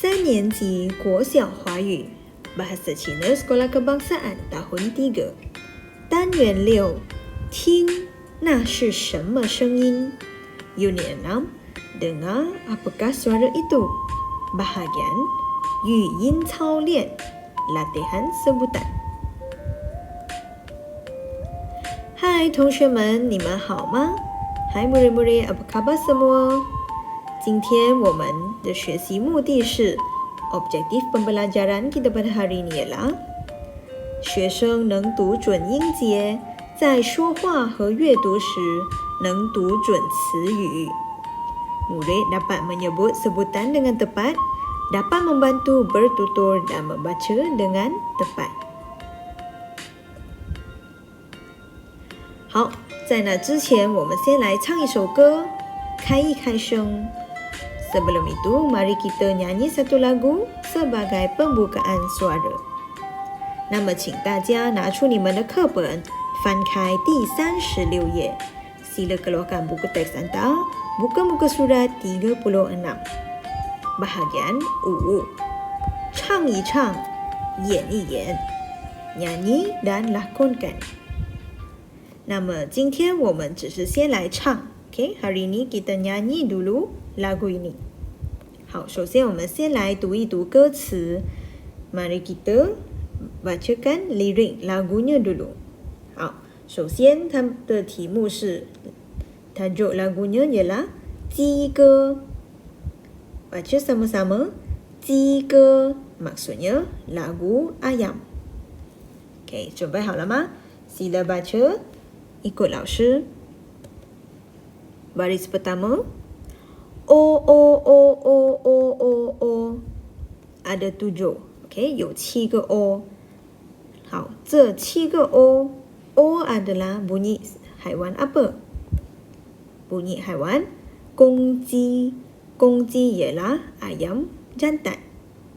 3年级国小华语 Bahasa Cina Sekolah Kebangsaan tahun 3 单元6听那是什么声音 Unit 6 Dengar apakah suara itu Bahagian 语音操练 Latihan sebutan Hai 同学们，你们好吗？ Hai murid-murid, apa khabar semua? 今天我们的学习目的是 Objektif pembelajaran kita pada hari ini ialah 学生能读准音节，在说话和阅读时能读准词语。 Murid dapat menyebut sebutan dengan tepat, dapat membantu bertutur dan membaca dengan tepat. 好，在那之前，我们先来唱一首歌，开一开声。Sebelum itu, mari kita nyanyi satu lagu sebagai pembukaan suara. 那么，请大家拿出你们的课本，翻开第36页。Sila keluarkan buku teks anda, buka muka surat 36. Bahagian 5. 唱一唱，演一演，nyanyi dan lakonkan. 那么今天我们只是先来唱 ，OK？ Hari ini kita nyanyi dulu lagu ini. 好，首先我们先来读一读歌词。Mari kita bacakan lirik lagunya dulu. 好，首先它的题目是 tajuk lagunya ialah 鸡歌。Baca sama-sama. 鸡歌 maksudnya lagu ayam. OK， 准备好了吗？ Sila baca. Ikut 老师。Baris pertama. O, o, o, o, o, o, o. Ada 7. Okay, 有7个 O. 好，这7个 O. O adalah bunyi haiwan apa? Bunyi haiwan 公鸡。公鸡 ialah ayam jantan.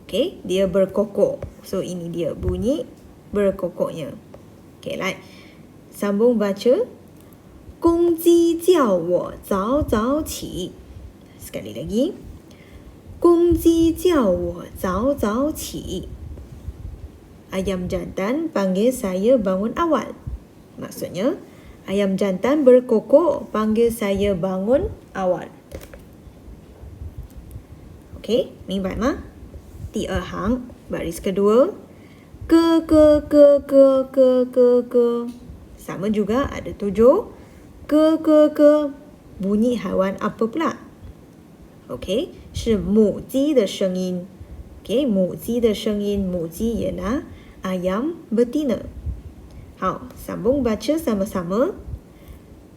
Okay, dia berkokok. So, ini dia bunyi berkokoknya. Okay, 来。Sambung baca. 公鸡叫我早早起. Sekali lagi. 公鸡叫我早早起. Ayam jantan panggil saya bangun awal. Maksudnya, ayam jantan berkokok panggil saya bangun awal. Okey, 明白吗？第二行 baris kedua. 咯咯咯咯咯咯咯. Sama juga ada 7. Ke, bunyi haiwan apa pula? Okey, 是母鸡的声音。Okey, 母鸡的声音，母鸡 ialah ayam betina. 好， sambung baca sama-sama.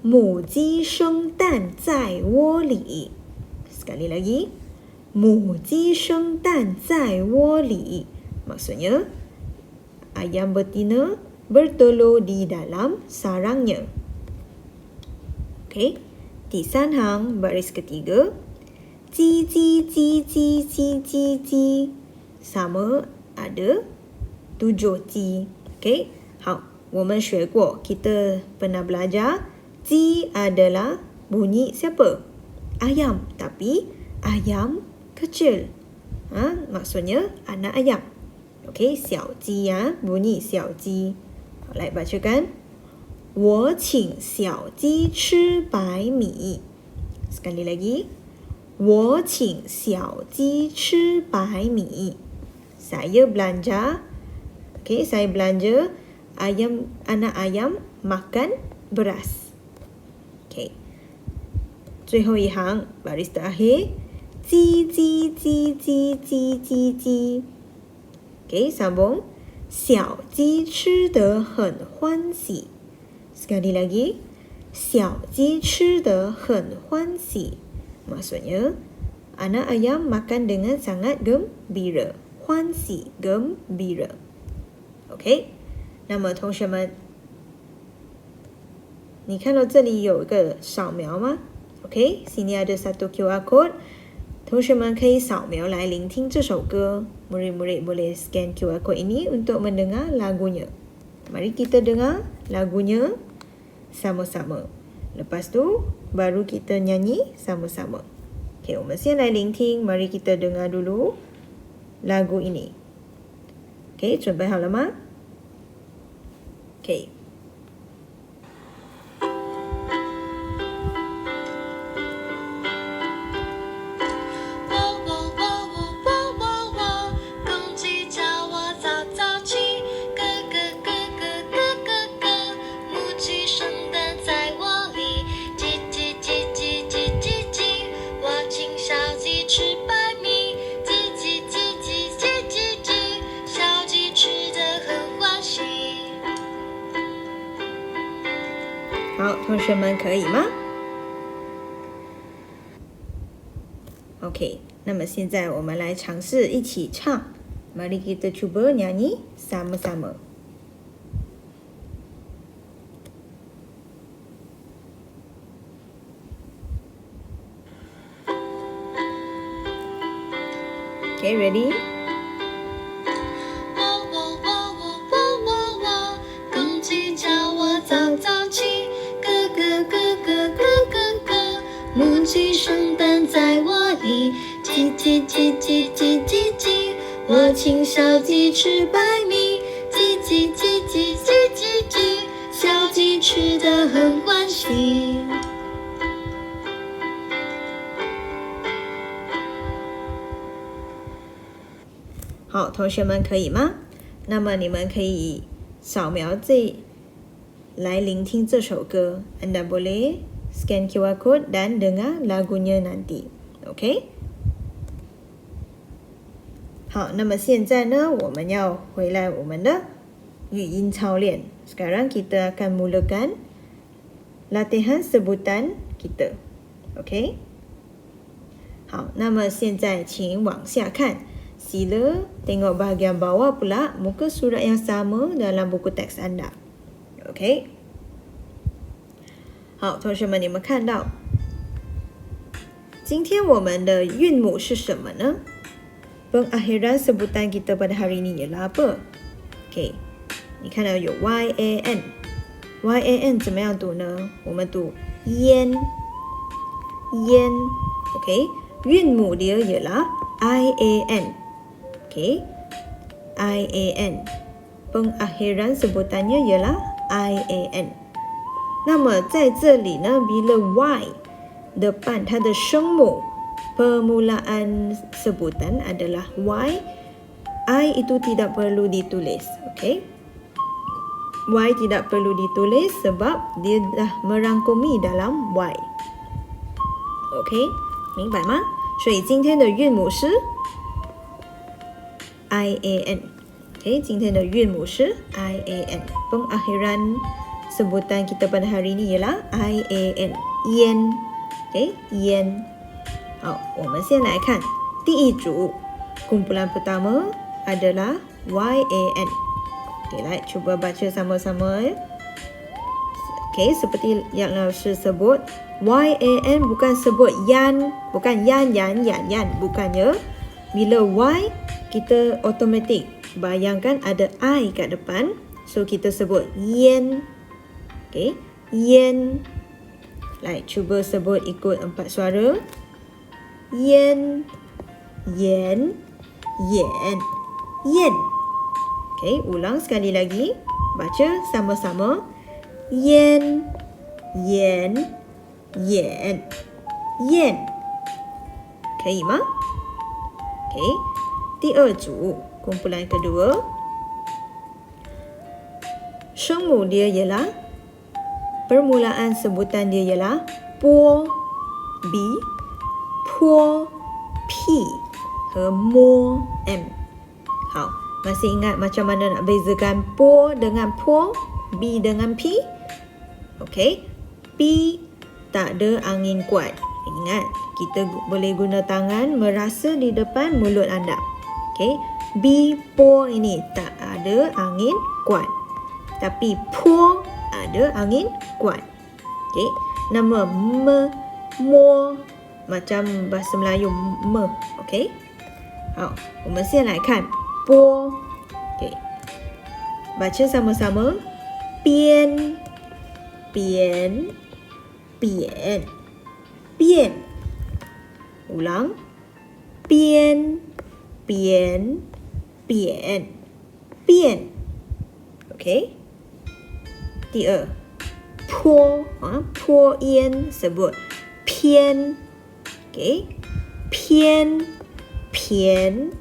母鸡生蛋在窝里。Sekali lagi. 母鸡生蛋在窝里。Maksudnya, ayam betina bertelur di dalam sarangnya. Okey. 第三行 baris ketiga. 叽叽叽叽叽叽叽. Sama ada 7 ji. Okey. 好，我们学过 kita pernah belajar 鸡 adalah bunyi siapa? Ayam, tapi ayam kecil. Maksudnya anak ayam. Okey, 小鸡 ya, bunyi 小鸡。来bacakan. 我请小鸡吃白米。Sekali lagi. 我请小鸡吃白米。Saya belanja. Okay, saya belanja anak ayam makan beras. Okay. 最后一行 baris terakhir. 叽叽叽叽叽叽叽。Okay, sambung. 小鸡吃得很欢喜。Sekali lagi. 小鸡吃得很欢喜。Maksudnya, anak ayam makan dengan sangat gembira. 欢喜 gembira. OK? 那么同学们，你看到这里有一个扫描吗？ OK? Sini ada satu QR code. 同学们可以扫描来聆听这首歌。Murid-murid boleh scan QR code ini untuk mendengar lagunya. Mari kita dengar lagunya sama-sama. Lepas tu, baru kita nyanyi sama-sama. Okay, 我们先来聆听. Mari kita dengar dulu lagu ini. OK， 准备好了吗？ OK。好，同学们可以吗 ？OK， 那么现在我们来尝试一起唱。Mari kita cuba nyanyi sama-sama. Okay, ready? 公鸡叫我早早起，咯咯咯咯咯咯咯，母鸡生蛋在窝里，叽叽叽叽叽叽叽，我请小鸡吃白米，叽叽叽叽叽叽叽，小鸡吃得很欢喜。好，同学们可以吗？那么你们可以扫描来聆听这首歌。Anda boleh scan QR code dan dengar lagunya nanti. OK？ 好，那么现在呢，我们要回来我们的语音操练。Sekarang kita akan mulakan latihan sebutan kita. OK？ 好，那么现在请往下看。Sila tengok bahagian bawah pula muka surat yang sama dalam buku teks anda. OK？ 好，同学们，你们看到今天我们的韵母是什么呢？ Pengakhiran sebutan kita pada hari ini ialah apa? OK， 你看到有 YAN。YAN 怎么样读呢？我们读 yen。OK， 韵母dia ialah IAN。OK， IAN， pengakhiran sebutannya ialah IAN。那么在这里呢， bila Y depan 它的声母 permulaan sebutan adalah Y, I itu tidak perlu ditulis. OK， Y tidak perlu ditulis sebab dia dah merangkumi dalam Y。 OK， 明白吗？所以今天的韵母是IAN。 OK， 今天的韵母是 IAN。 Pengakhiran sebutan kita pada hari ini ialah IAN。 Yen。 OK， Yen。 好，我们先来看第一组。Kumpulan pertama adalah YAN。 OK， 来 cuba baca sama-sama ya. OK， seperti yang Lausir sebut, YAN bukan sebut yan, bukan yan, bukannya. Bila Y, kita automatik bayangkan ada I kat depan, so kita sebut yen. Okay, yen. Like, cuba sebut ikut 4 suara. Yen, yen, yen, yen. Okay, ulang sekali lagi. Baca sama-sama. Yen, yen, yen, yen. 可以吗？ OK， 第二组 kumpulan kedua， 声母dia ialah, permulaan sebutan dia ialah po, b, po, p 和 mo, m。 好，masih ingat macam mana nak bezakan po dengan po, b dengan p? OK， p tak ada angin kuat. Ingat, kita boleh guna tangan merasa di depan mulut anda. Okay, B, po ini tak ada angin kuat. Tapi po ada angin kuat. Okay, nama me, mo macam bahasa Melayu me. Okay, 好，我们先来看 po. Okay, baca sama-sama. Bian, bian, bian, bian. Ulang. Bian, 扁扁变 OK 第二坡坡烟 sebut 偏 OK 偏偏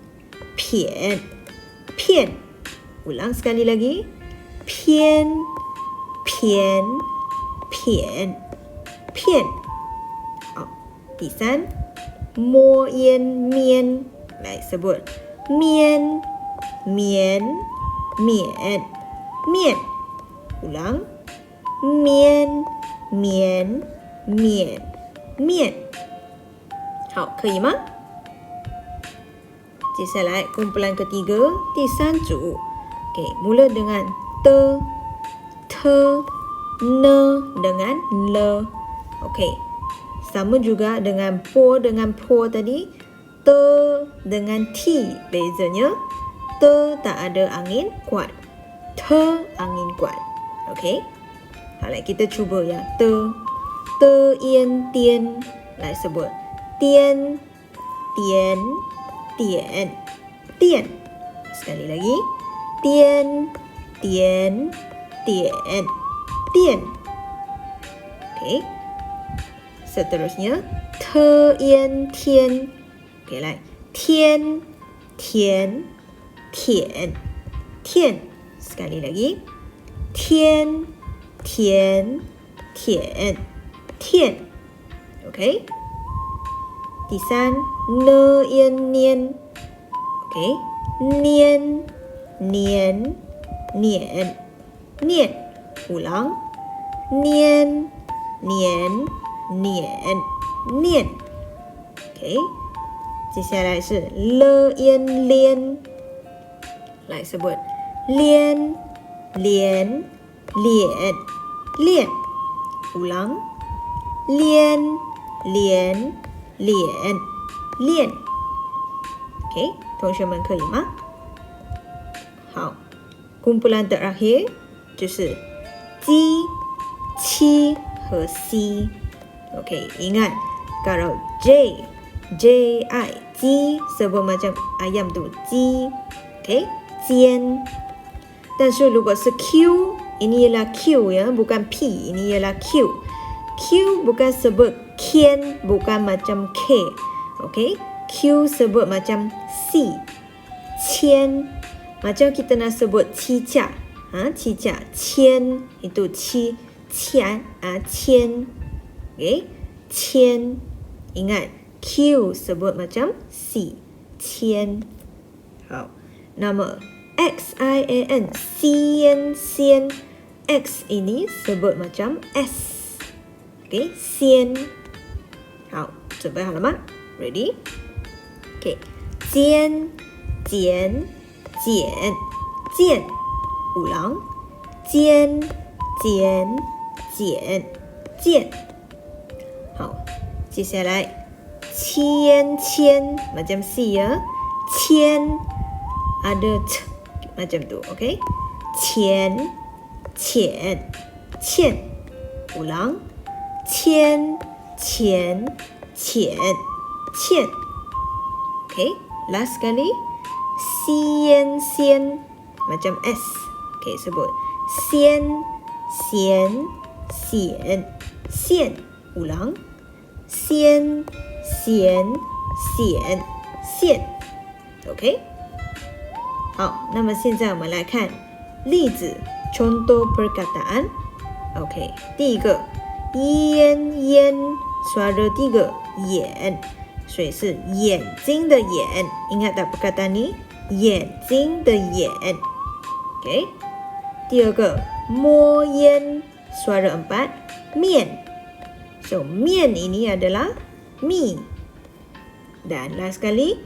偏片 ulang sekali lagi 偏偏偏片好第三摸烟面来sebut 面面面面 ulang 面面面面好可以吗接下来 kumpulan ketiga 第三组 okay, mula dengan te ne dengan le okay. Sama juga dengan po tadi te dengan ti bezanya te tak ada angin kuat te angin kuat okay. 好来kita cuba ya te yan tian 来sebut 颠颠颠颠 sekali lagi 颠颠颠颠 okay. Seterusnya 特烟天 okay, 来天天舔舔 sekali lagi 天天舔舔 okay. 第三呢烟黏 okay. 黏黏黏念 ulang 黏黏黏念 OK 接下来是了烟连来sebut 连连脸练 ulang 连连脸练 OK 同学们可以吗好 kumpulan terakhir 就是鸡七和 C OK, ingat kalau J I Ji sebut macam ayam tu Ji OK, 煎 但是如果是 Q ini ialah Q ya, bukan P ini ialah Q Q bukan sebut Kian bukan macam K OK, Q sebut macam C Qian macam kita nak sebut cicak cicak Qian itu ci qian qian okay, 千 ingat Q sebut macam C 千好nama XIAN Xian Xian X ini sebut macam S okay, Xian 好准备好了吗 ready okay, 尖剪剪剪 ulang 尖剪剪剪好接下来千千 macam C ya 千 ada T macam tu okay 钱钱欠 ulang 千钱钱欠 okay last sekali xian xian macam S okay sebut xian xian xian xian ulang 先咸显现 OK 好那么现在我们来看例子 contoh perkataan OK 第一个烟烟 suara tiga 眼所以是眼睛的眼 ingat tak perkataan ni 眼睛的眼 OK 第二个摸烟 suara 4面So, 面 ini adalah mi. Dan last sekali,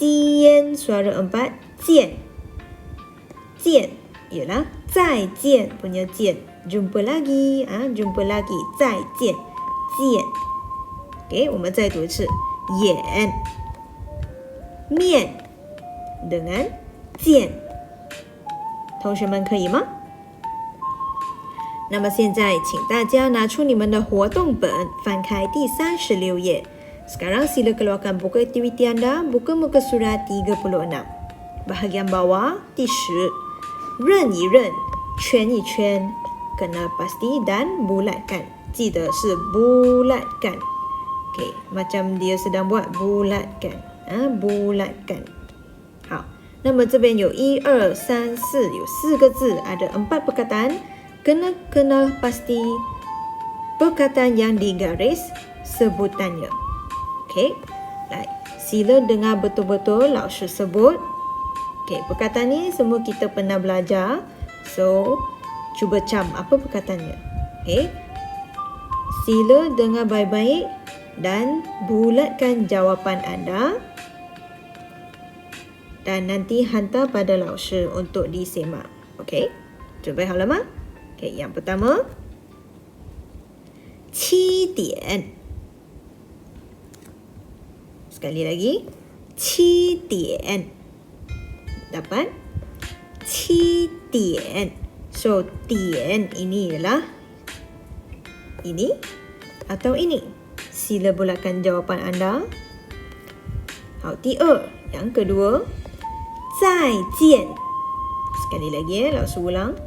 jian suara 4, jian. Jian ialah 再见 punya jian. Jumpa lagi, jumpa lagi, 再见 jian. Okay, 我们再读一次，眼面 dengan 见。同学们可以吗？那么现在请大家拿出你们的活动本，翻开第36页。Sekarang sila keluarkan buku aktiviti anda, buka muka surat 36. Bahagian bawah, 第10，认一认，圈一圈，kena pasti dan bulatkan. 记得是 bulatkan. Okey, macam dia sedang buat bulatkan. Bulatkan. 好，那么这边有1、2、3、4，有4个字，ada 4 perkataan. Kena pasti perkataan yang digaris sebutannya. Okey, baik. Sila dengar betul-betul 老师 sebut. Okey, perkataan ni semua kita pernah belajar. So, cuba cam apa perkataannya. Okey. Sila dengar baik-baik dan bulatkan jawapan anda. Dan nanti hantar pada 老师 untuk disemak. Okey. 准备好了吗？ Okey, yang pertama. 7点. Sekali lagi. 7点. Dapat? 7点. So, 点 ini ialah ini atau ini. Sila bulatkan jawapan anda. 好，第二， yang kedua. 再见. Sekali lagi老师ulang.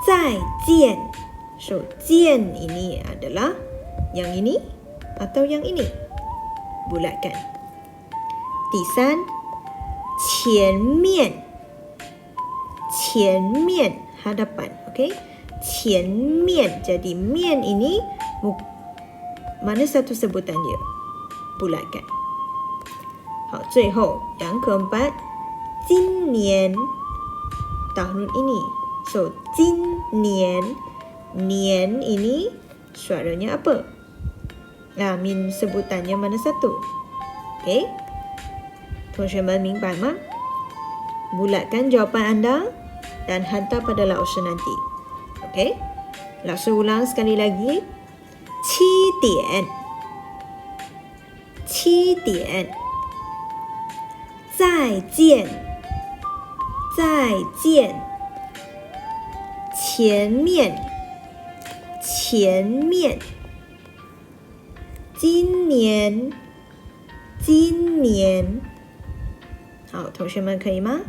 再见. So, 见 ini adalah yang ini atau yang ini. Bulatkan. 第三，前面. 前面 hadapan, okey? 前面. Jadi 面 ini mana satu sebutan dia? Bulatkan. 好，最后 yang keempat, 今年 tahun ini. So, 今年 年 ini suaranya apa? Min sebutannya mana satu? Okey? 同学们明白吗? Bulatkan jawapan anda dan hantar pada 老师 nanti. Okey? 老师 ulang sekali lagi. 7点. 7点. 再见. 再见. 前面. 前面. 今年. 今年. 好，同学们可以吗？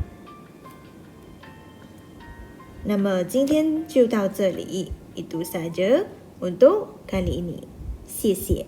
那么今天就到这里，itu saja untuk kali ini. 谢谢。